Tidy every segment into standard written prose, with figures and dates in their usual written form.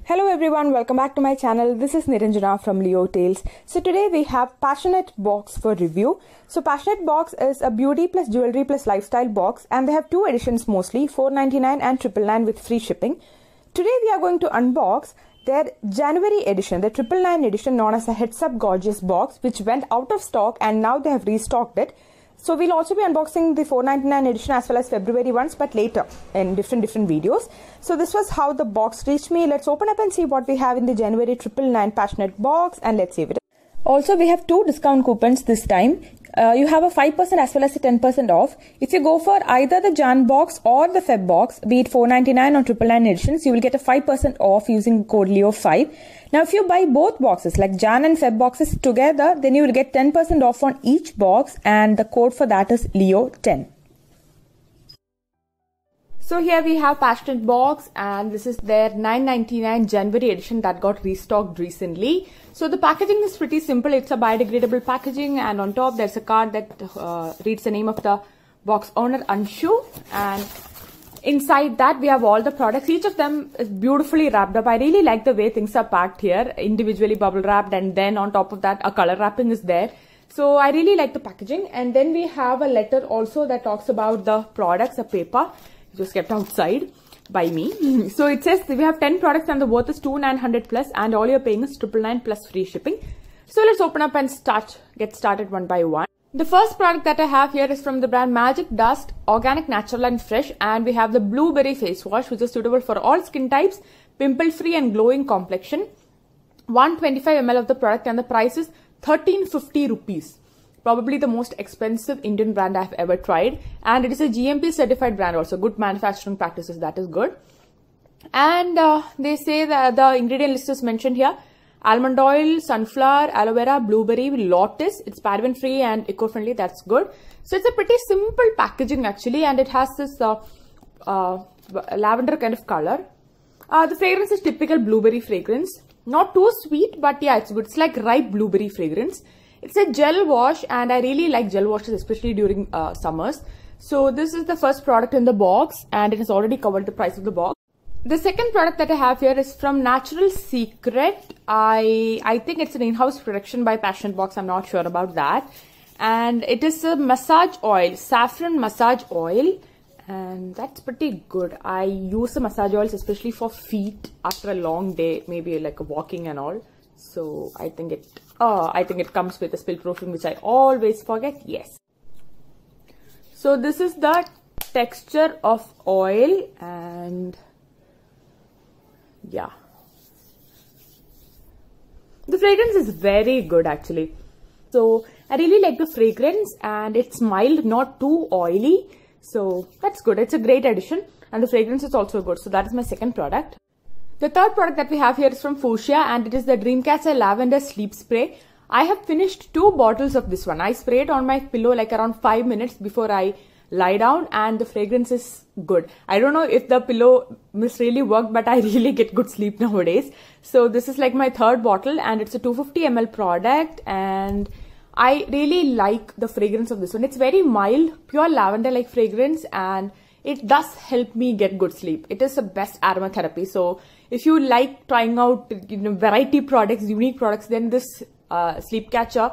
Hello everyone, welcome back to my channel. This is Niranjana from Leo Tales. So today we have Passionate Box for review. So Passionate Box is a beauty plus jewelry plus lifestyle box, and they have two editions mostly, $4.99 and $9.99 with free shipping. Today we are going to unbox their January edition, the $9.99 edition known as a Heads Up Gorgeous box, which went out of stock and now they have restocked it. So we'll also be unboxing the $4.99 edition as well as February ones, but later in different videos. So this was how the box reached me. Let's open up and see what we have in the January $9.99 Passionate box, and let's save it. Also, we have two discount coupons this time. You have a 5% as well as a 10% off. If you go for either the Jan box or the Feb box, be it $4.99 or $9.99 editions, you will get a 5% off using code LEO5. Now, if you buy both boxes, like Jan and Feb boxes together, then you will get 10% off on each box, and the code for that is LEO10. So here we have Passionate box, and this is their $9.99 January edition that got restocked recently. So the packaging is pretty simple. It's a biodegradable packaging, and on top there's a card that reads the name of the box owner, Anshu, and inside that we have all the products. Each of them is beautifully wrapped up. I really like the way things are packed here, individually bubble wrapped, and then on top of that a color wrapping is there. So I really like the packaging. And then we have a letter also that talks about the products, a paper. It was kept outside by me. So it says we have 10 products and the worth is $2,900 plus, and all you're paying is $9.99 plus free shipping. So let's open up and get started one by one. The first product that I have here is from the brand Magic Dust, organic, natural and fresh, and we have the blueberry face wash, which is suitable for all skin types, pimple free and glowing complexion. 125 ml of the product, and the price is 1350 rupees. Probably the most expensive Indian brand I've ever tried, and it is a GMP certified brand also. Good manufacturing practices, that is good. And they say that the ingredient list is mentioned here: almond oil, sunflower, aloe vera, blueberry, lotus. It's paraben free and eco-friendly. That's good. So it's a pretty simple packaging actually, and it has this lavender kind of color. The fragrance is typical blueberry fragrance. Not too sweet, but yeah, it's good. It's like ripe blueberry fragrance. It's a gel wash, and I really like gel washes, especially during summers. So this is the first product in the box, and it has already covered the price of the box. The second product that I have here is from Natural Secret. I think it's an in-house production by Passionate Box. I'm not sure about that. And it is a massage oil, saffron massage oil, and that's pretty good. I use the massage oils especially for feet after a long day, maybe like walking and all. So I think it comes with a spill proofing, which I always forget. Yes. So this is the texture of oil, and yeah, the fragrance is very good actually. So I really like the fragrance, and it's mild, not too oily. So that's good. It's a great addition, and the fragrance is also good. So that is my second product. The third product that we have here is from Fuchsia, and it is the Dreamcatcher Lavender Sleep Spray. I have finished 2 bottles of this one. I spray it on my pillow like around 5 minutes before I lie down, and the fragrance is good. I don't know if the pillow mist really worked, but I really get good sleep nowadays. So this is like my third bottle, and it's a 250 ml product, and I really like the fragrance of this one. It's very mild, pure lavender like fragrance, and it does help me get good sleep. It is the best aromatherapy. So if you like trying out, variety products, unique products, then this Dreamcatcher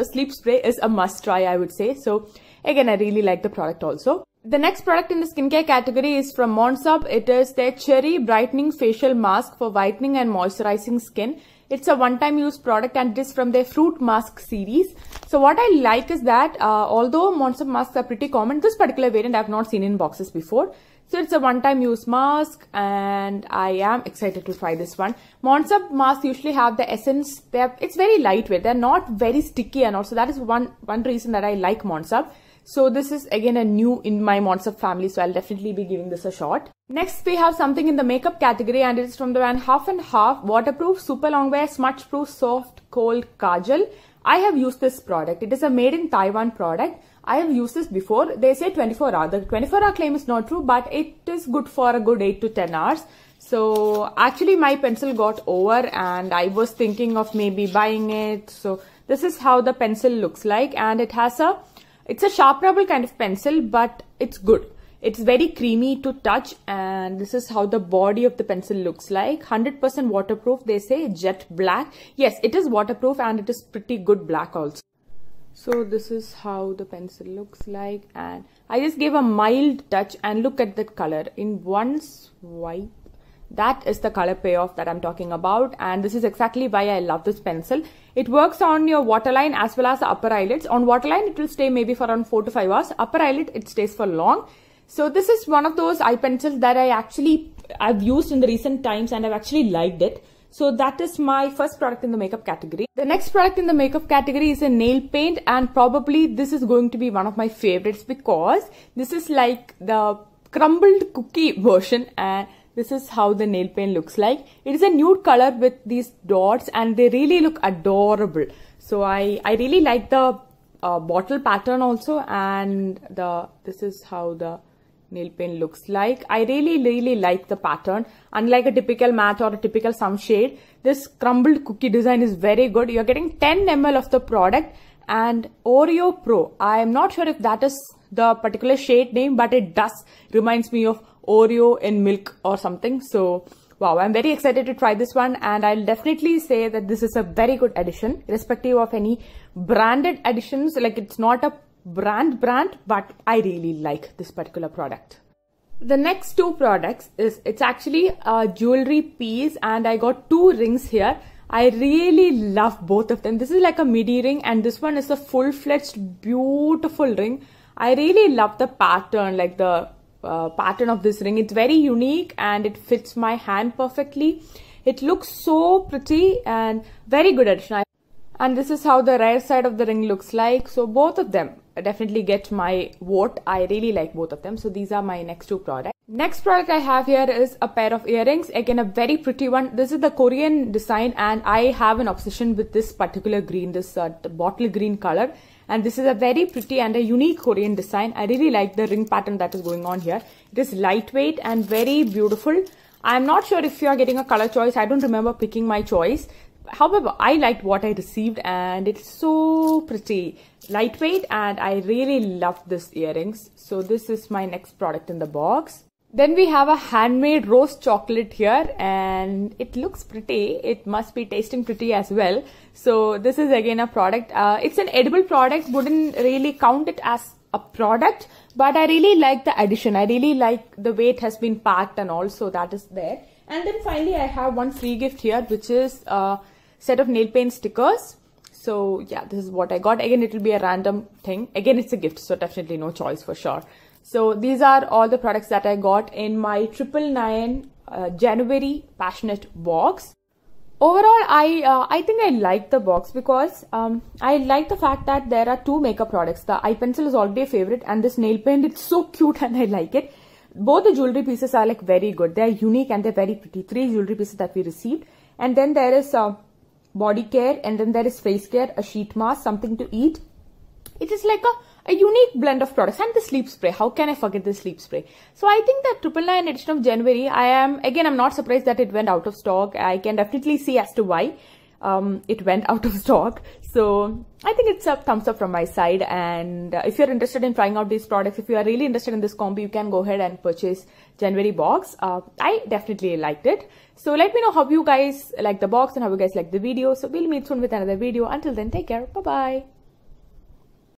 sleep spray is a must try, I would say. So again, I really like the product also. The next product in the skincare category is from Monsub. It is their Cherry Brightening Facial Mask for whitening and moisturizing skin. It's a one-time use product, and it is from their Fruit Mask series. So what I like is that although Monsub masks are pretty common, this particular variant I have not seen in boxes before. So it's a one-time use mask, and I am excited to try this one. Monsub masks usually have the essence. It's very lightweight. They're not very sticky, and also that is one reason that I like Monsub. So this is again a new in my Monsub family, so I'll definitely be giving this a shot. Next we have something in the makeup category, and it is from the brand Half and Half Waterproof Super Longwear Smudge Proof Soft Cold Kajal. I have used this product. It is a made in Taiwan product. I have used this before. They say 24 hours. The 24-hour claim is not true, but it is good for a good 8 to 10 hours. So actually my pencil got over, and I was thinking of maybe buying it. So this is how the pencil looks like, and it's a sharpenable kind of pencil, but it's good. It's very creamy to touch, and this is how the body of the pencil looks like. 100% waterproof, they say, jet black. Yes, it is waterproof and it is pretty good black also. So this is how the pencil looks like, and I just gave a mild touch, and look at that color in one swipe. That is the color payoff that I'm talking about, and this is exactly why I love this pencil. It works on your waterline as well as the upper eyelids. On waterline, it will stay maybe for around 4 to 5 hours. Upper eyelid, it stays for long. So this is one of those eye pencils that I've used in the recent times, and I've actually liked it. So that is my first product in the makeup category. The next product in the makeup category is a nail paint, and probably this is going to be one of my favorites because this is like the crumbled cookie version, and this is how the nail paint looks like. It is a nude color with these dots, and they really look adorable. So I really like the bottle pattern also, and this is how the nail paint looks like. I really like the pattern. Unlike a typical matte or a typical some shade, this crumbled cookie design is very good. You're getting 10 ml of the product, and Oreo Pro. I am not sure if that is the particular shade name, but it does reminds me of Oreo in milk or something. So wow, I'm very excited to try this one, and I'll definitely say that this is a very good addition, irrespective of any branded additions. Like, it's not a brand, but I really like this particular product. The next two products it's actually a jewelry piece, and I got 2 rings here. I really love both of them. This is like a midi ring, and this one is a full-fledged beautiful ring. I really love the pattern, like the pattern of this ring. It's very unique and it fits my hand perfectly. It looks so pretty and very good addition. And this is how the rear side of the ring looks like. So both of them definitely get my vote. I really like both of them. So these are my next 2 products. Next product I have here is a pair of earrings. Again, a very pretty one. This is the Korean design, and I have an obsession with this particular green, this bottle green color. And this is a very pretty and a unique Korean design. I really like the ring pattern that is going on here. It is lightweight and very beautiful. I'm not sure if you are getting a color choice. I don't remember picking my choice. However, I liked what I received, and it's so pretty. Lightweight, and I really love this earrings. So this is my next product in the box. Then we have a handmade rose chocolate here, and it looks pretty. It must be tasting pretty as well. So this is again a product. It's an edible product. Wouldn't really count it as a product, but I really like the addition. I really like the way it has been packed and all, so that is there. And then finally I have one free gift here, which is a set of nail paint stickers. So yeah, this is what I got. Again, it will be a random thing. Again, it's a gift, so definitely no choice for sure. So these are all the products that I got in my 999 January Passionate box. Overall, I think I like the box because I like the fact that there are 2 makeup products. The eye pencil is already a favorite, and this nail paint, it's so cute and I like it. Both the jewelry pieces are like very good. They're unique and they're very pretty. 3 jewelry pieces that we received. And then there is body care, and then there is face care, a sheet mask, something to eat. It is like a unique blend of products. And the sleep spray. How can I forget the sleep spray? So I think that 999 edition of January, I'm not surprised that it went out of stock. I can definitely see as to why it went out of stock. So I think it's a thumbs up from my side. And if you're interested in trying out these products, if you are really interested in this combo, you can go ahead and purchase January box. I definitely liked it. So let me know how you guys like the box and how you guys like the video. So we'll meet soon with another video. Until then, take care. Bye-bye.